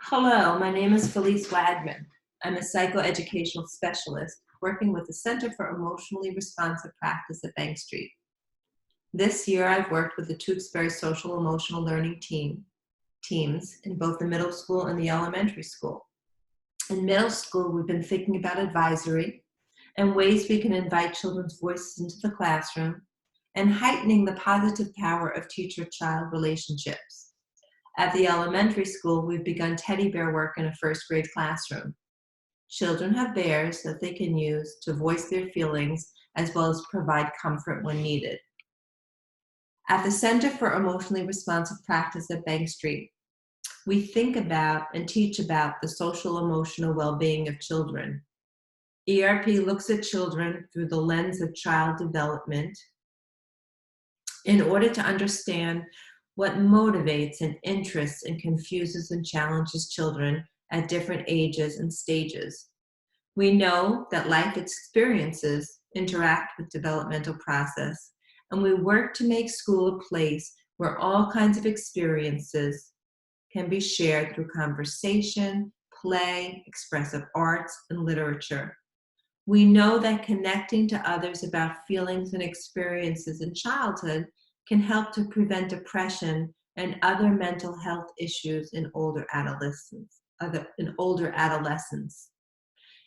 Hello, my name is Felice Wadman. I'm a psychoeducational specialist working with the Center for Emotionally Responsive Practice at Bank Street. This year, I've worked with the Tewksbury Social Emotional Learning teams in both the middle school and the elementary school. In middle school, we've been thinking about advisory and ways we can invite children's voices into the classroom and heightening the positive power of teacher-child relationships. At the elementary school, we've begun teddy bear work in a first grade classroom. Children have bears that they can use to voice their feelings as well as provide comfort when needed. At the Center for Emotionally Responsive Practice at Bank Street, we think about and teach about the social emotional well-being of children. ERP looks at children through the lens of child development in order to understand what motivates and interests and confuses and challenges children at different ages and stages. We know that life experiences interact with developmental process, and we work to make school a place where all kinds of experiences can be shared through conversation, play, expressive arts, and literature. We know that connecting to others about feelings and experiences in childhood can help to prevent depression and other mental health issues in older adolescents.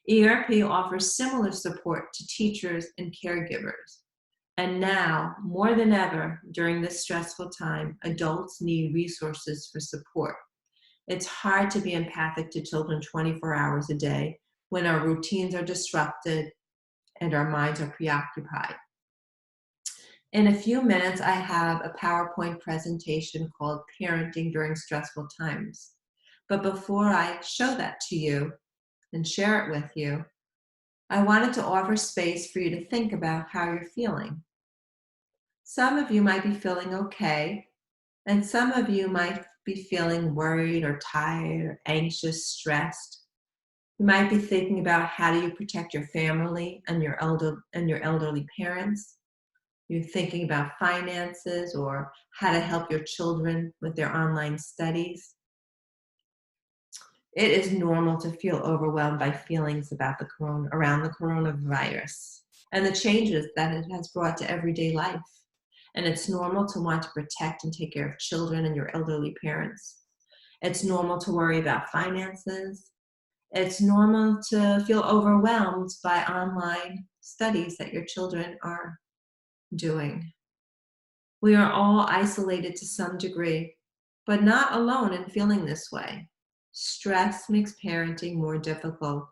ERP offers similar support to teachers and caregivers. And now, more than ever, during this stressful time, adults need resources for support. It's hard to be empathic to children 24 hours a day when our routines are disrupted and our minds are preoccupied. In a few minutes, I have a PowerPoint presentation called Parenting During Stressful Times. But before I show that to you and share it with you, I wanted to offer space for you to think about how you're feeling. Some of you might be feeling okay, and some of you might be feeling worried or tired or anxious, stressed. You might be thinking about how do you protect your family and your elderly parents. You're thinking about finances or how to help your children with their online studies. It is normal to feel overwhelmed by feelings about around the coronavirus and the changes that it has brought to everyday life. And it's normal to want to protect and take care of children and your elderly parents. It's normal to worry about finances. It's normal to feel overwhelmed by online studies that your children are doing. We are all isolated to some degree, but not alone in feeling this way. Stress makes parenting more difficult,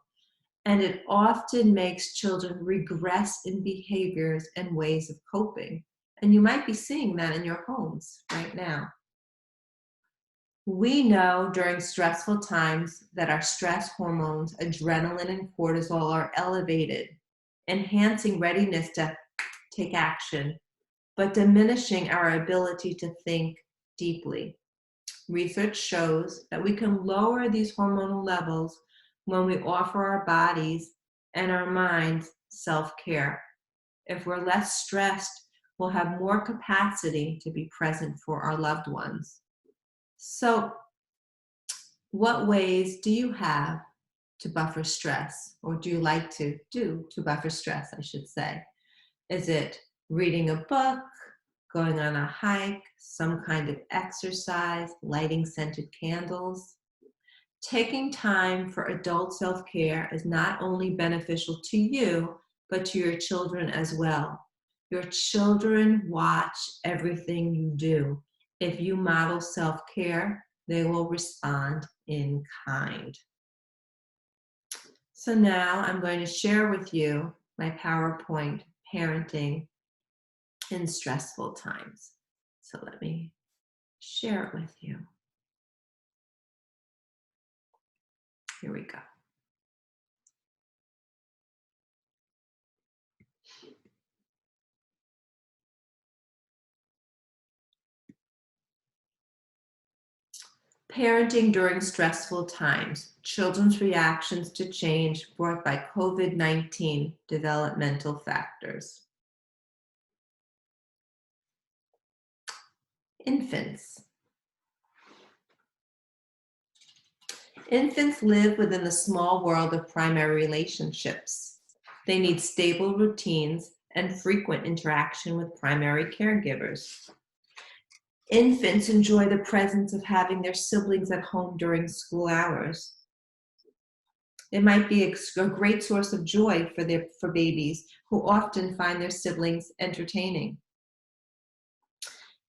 and it often makes children regress in behaviors and ways of coping. And you might be seeing that in your homes right now. We know during stressful times that our stress hormones, adrenaline and cortisol, are elevated, enhancing readiness to take action, but diminishing our ability to think deeply. Research shows that we can lower these hormonal levels when we offer our bodies and our minds self-care. If we're less stressed, we'll have more capacity to be present for our loved ones. So, what ways do you have to buffer stress, or do you like to do to buffer stress, I should say? Is it reading a book, going on a hike, some kind of exercise, lighting scented candles? Taking time for adult self-care is not only beneficial to you, but to your children as well. Your children watch everything you do. If you model self-care, they will respond in kind. So now I'm going to share with you my PowerPoint, Parenting in Stressful Times. So let me share it with you. Here we go. Parenting during stressful times, children's reactions to change brought by COVID-19 developmental factors. Infants. Infants live within the small world of primary relationships. They need stable routines and frequent interaction with primary caregivers. Infants enjoy the presence of having their siblings at home during school hours. It might be a great source of joy for babies who often find their siblings entertaining.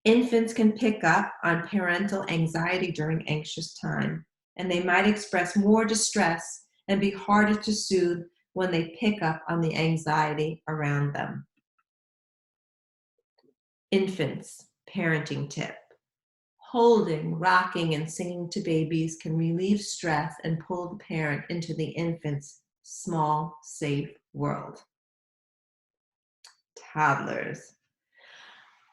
Infants can pick up on parental anxiety during anxious time, and they might express more distress and be harder to soothe when they pick up on the anxiety around them. Infants, parenting tip. Holding, rocking, and singing to babies can relieve stress and pull the parent into the infant's small, safe world. Toddlers.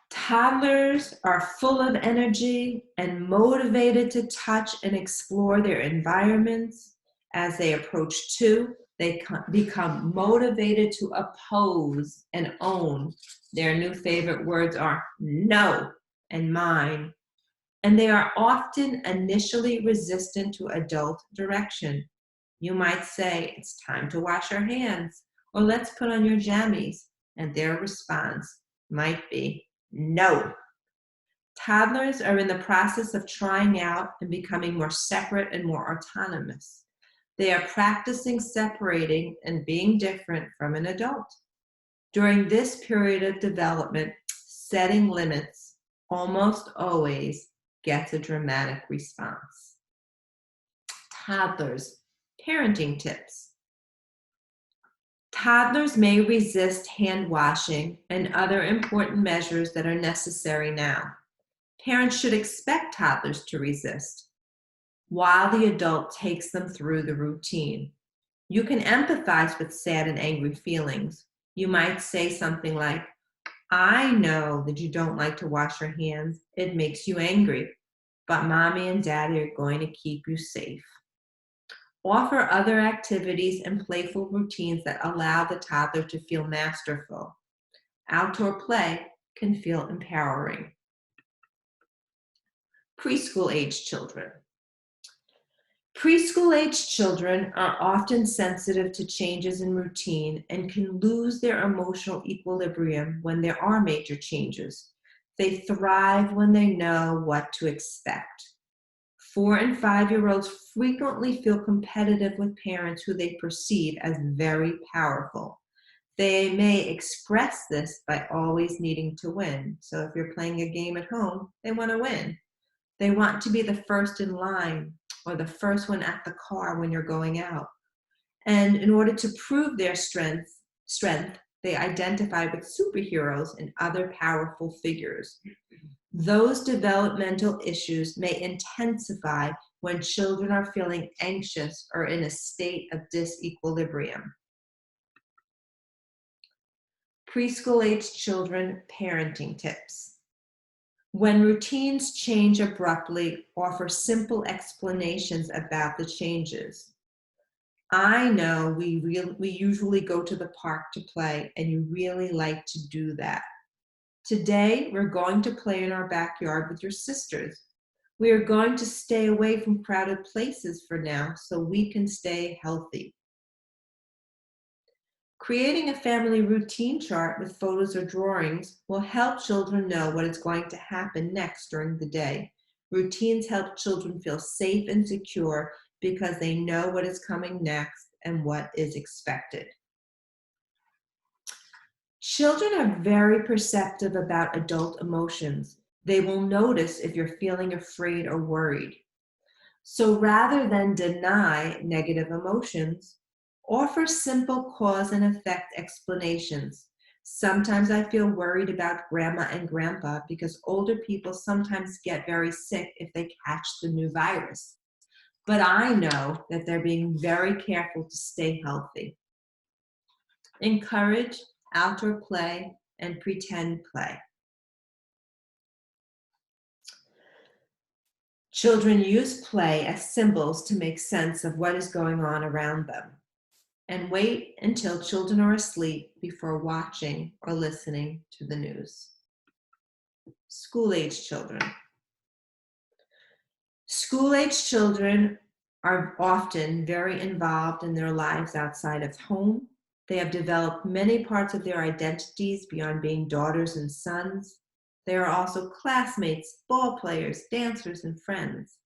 Toddlers are full of energy and motivated to touch and explore their environments. As they approach 2, they become motivated to oppose and own. Their new favorite words are no and mine. And they are often initially resistant to adult direction. You might say, it's time to wash our hands, or let's put on your jammies. And their response might be, no. Toddlers are in the process of trying out and becoming more separate and more autonomous. They are practicing separating and being different from an adult. During this period of development, setting limits almost always gets a dramatic response. Toddlers, parenting tips. Toddlers may resist hand washing and other important measures that are necessary now. Parents should expect toddlers to resist while the adult takes them through the routine. You can empathize with sad and angry feelings. You might say something like, I know that you don't like to wash your hands. It makes you angry, but mommy and daddy are going to keep you safe. Offer other activities and playful routines that allow the toddler to feel masterful. Outdoor play can feel empowering. Preschool-age children. Preschool-age children are often sensitive to changes in routine and can lose their emotional equilibrium when there are major changes. They thrive when they know what to expect. 4- and 5-year-olds frequently feel competitive with parents who they perceive as very powerful. They may express this by always needing to win. So if you're playing a game at home, they want to win. They want to be the first in line or the first one at the car when you're going out. And in order to prove their strength, they identify with superheroes and other powerful figures. Those developmental issues may intensify when children are feeling anxious or in a state of disequilibrium. Preschool-age children parenting tips. When routines change abruptly, offer simple explanations about the changes. I know we usually go to the park to play, and you really like to do that. Today, we're going to play in our backyard with your sisters. We are going to stay away from crowded places for now so we can stay healthy. Creating a family routine chart with photos or drawings will help children know what is going to happen next during the day. Routines help children feel safe and secure because they know what is coming next and what is expected. Children are very perceptive about adult emotions. They will notice if you're feeling afraid or worried. So rather than deny negative emotions, offer simple cause and effect explanations. Sometimes I feel worried about grandma and grandpa because older people sometimes get very sick if they catch the new virus. But I know that they're being very careful to stay healthy. Encourage outdoor play and pretend play. Children use play as symbols to make sense of what is going on around them. And wait until children are asleep before watching or listening to the news. School-age children. School-age children are often very involved in their lives outside of home. They have developed many parts of their identities beyond being daughters and sons. They are also classmates, ball players, dancers, and friends.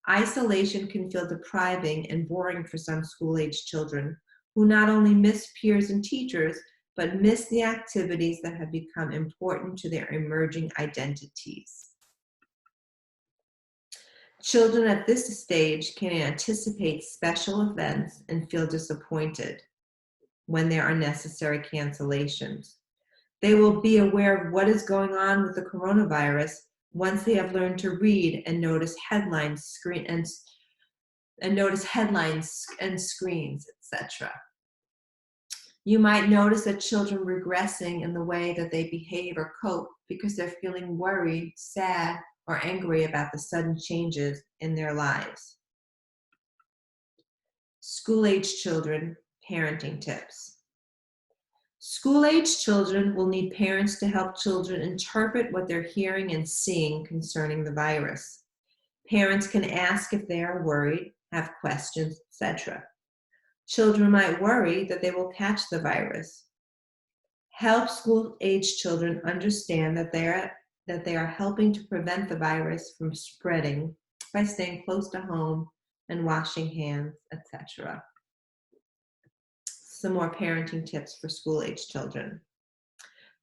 Isolation can feel depriving and boring for some school-age children who not only miss peers and teachers, but miss the activities that have become important to their emerging identities. Children at this stage can anticipate special events and feel disappointed when there are necessary cancellations. They will be aware of what is going on with the coronavirus once they have learned to read and notice headlines, notice headlines and screens, etc. You might notice that children regressing in the way that they behave or cope because they're feeling worried, sad, or angry about the sudden changes in their lives. School-age children, parenting tips. School-age children will need parents to help children interpret what they're hearing and seeing concerning the virus. Parents can ask if they are worried, have questions, etc. Children might worry that they will catch the virus. Help school-age children understand that they are helping to prevent the virus from spreading by staying close to home and washing hands, etc. Some more parenting tips for school-age children.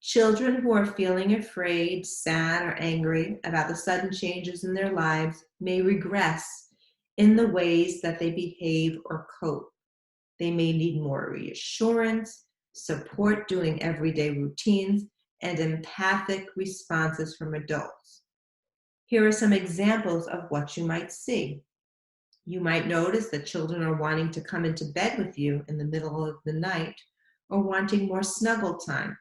Children who are feeling afraid, sad, or angry about the sudden changes in their lives may regress in the ways that they behave or cope. They may need more reassurance, support doing everyday routines, and empathic responses from adults. Here are some examples of what you might see. You might notice that children are wanting to come into bed with you in the middle of the night or wanting more snuggle time.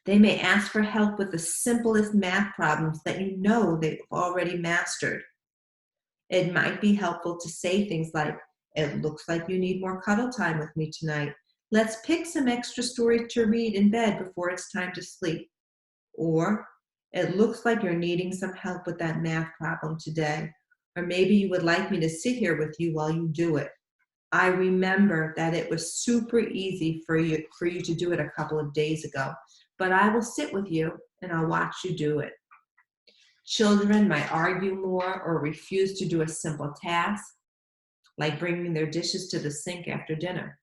They may ask for help with the simplest math problems that you know they've already mastered. It might be helpful to say things like, "It looks like you need more cuddle time with me tonight. Let's pick some extra stories to read in bed before it's time to sleep." Or, "It looks like you're needing some help with that math problem today. Or maybe you would like me to sit here with you while you do it. I remember that it was super easy for you to do it a couple of days ago, but I will sit with you and I'll watch you do it." Children might argue more or refuse to do a simple task, like bringing their dishes to the sink after dinner.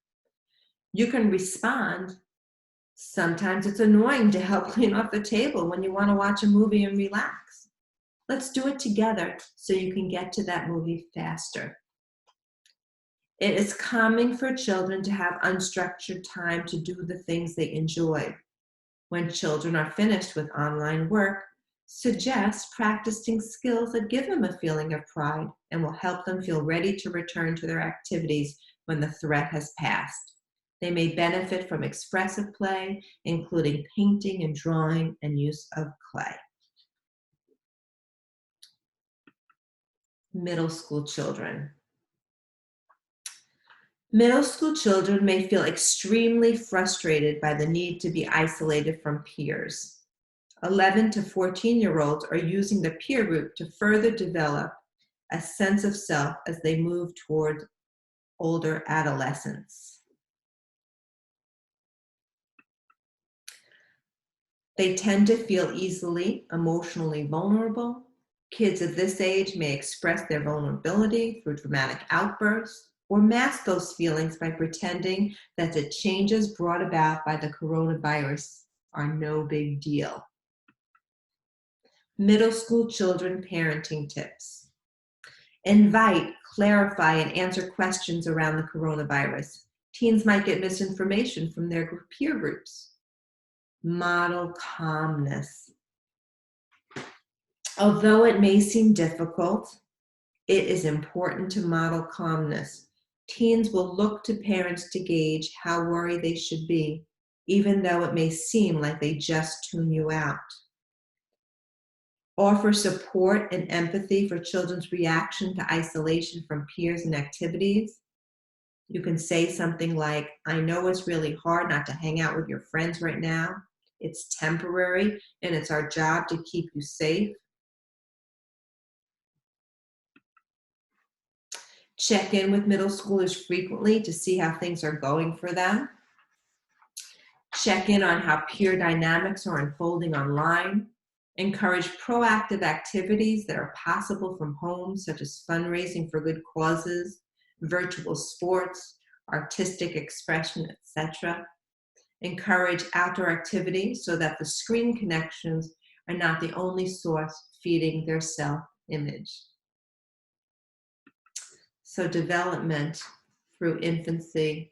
You can respond, "Sometimes it's annoying to help clean off the table when you want to watch a movie and relax. Let's do it together so you can get to that movie faster." It is common for children to have unstructured time to do the things they enjoy. When children are finished with online work, suggest practicing skills that give them a feeling of pride and will help them feel ready to return to their activities when the threat has passed. They may benefit from expressive play, including painting and drawing and use of clay. Middle school children. Middle school children may feel extremely frustrated by the need to be isolated from peers. 11 to 14-year-olds are using the peer group to further develop a sense of self as they move toward older adolescence. They tend to feel easily emotionally vulnerable. Kids at this age may express their vulnerability through dramatic outbursts or mask those feelings by pretending that the changes brought about by the coronavirus are no big deal. Middle school children parenting tips. Invite, clarify, and answer questions around the coronavirus. Teens might get misinformation from their peer groups. Model calmness. Although it may seem difficult, it is important to model calmness. Teens will look to parents to gauge how worried they should be, even though it may seem like they just tune you out. Offer support and empathy for children's reaction to isolation from peers and activities. You can say something like, "I know it's really hard not to hang out with your friends right now. It's temporary, and it's our job to keep you safe." Check in with middle schoolers frequently to see how things are going for them. Check in on how peer dynamics are unfolding online. Encourage proactive activities that are possible from home, such as fundraising for good causes, virtual sports, artistic expression, etc. Encourage outdoor activity so that the screen connections are not the only source feeding their self-image. So development through infancy,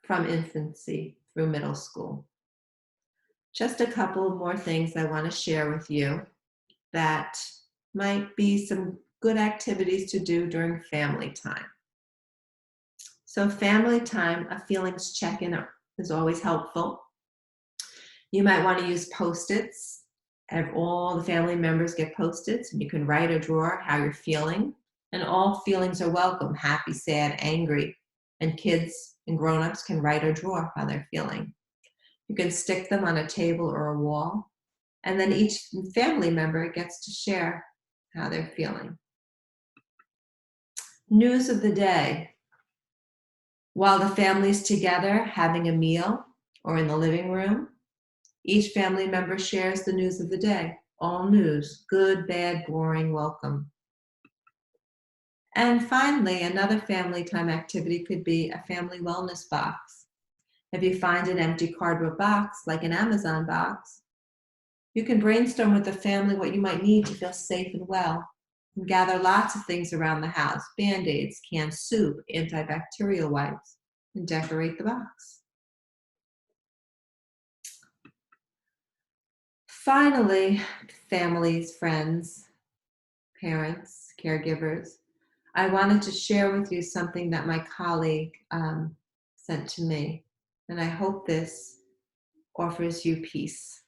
from infancy through middle school. Just a couple more things I want to share with you that might be some good activities to do during family time. So family time, a feelings check-in is always helpful. You might want to use Post-its. Have all the family members get Post-its, and you can write or draw how you're feeling. And all feelings are welcome, happy, sad, angry. And kids and grown-ups can write or draw how they're feeling. You can stick them on a table or a wall, and then each family member gets to share how they're feeling. News of the day. While the family's together having a meal or in the living room, each family member shares the news of the day. All news, good, bad, boring, welcome. And finally, another family time activity could be a family wellness box. If you find an empty cardboard box, like an Amazon box, you can brainstorm with the family what you might need to feel safe and well. And gather lots of things around the house, Band-Aids, canned soup, antibacterial wipes, and decorate the box. Finally, families, friends, parents, caregivers, I wanted to share with you something that my colleague sent to me, and I hope this offers you peace.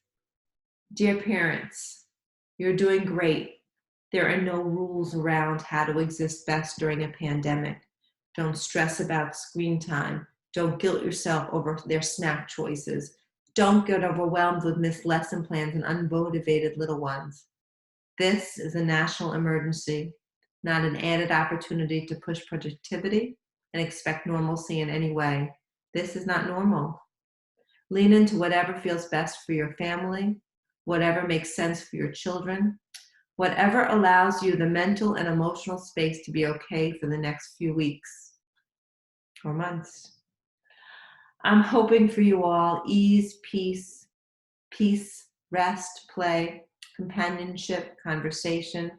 Dear parents, you're doing great. There are no rules around how to exist best during a pandemic. Don't stress about screen time. Don't guilt yourself over their snack choices. Don't get overwhelmed with missed lesson plans and unmotivated little ones. This is a national emergency, not an added opportunity to push productivity and expect normalcy in any way. This is not normal. Lean into whatever feels best for your family, whatever makes sense for your children, whatever allows you the mental and emotional space to be okay for the next few weeks or months. I'm hoping for you all ease, peace, rest, play, companionship, conversation,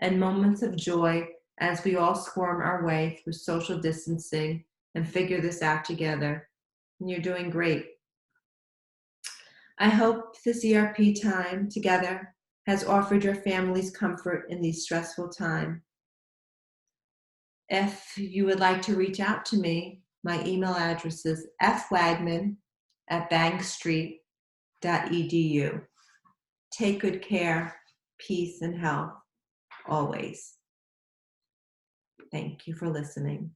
and moments of joy as we all squirm our way through social distancing and figure this out together. And you're doing great. I hope this ERP time together has offered your families comfort in these stressful times. If you would like to reach out to me, my email address is fwagman@bankstreet.edu. Take good care, peace, and health always. Thank you for listening.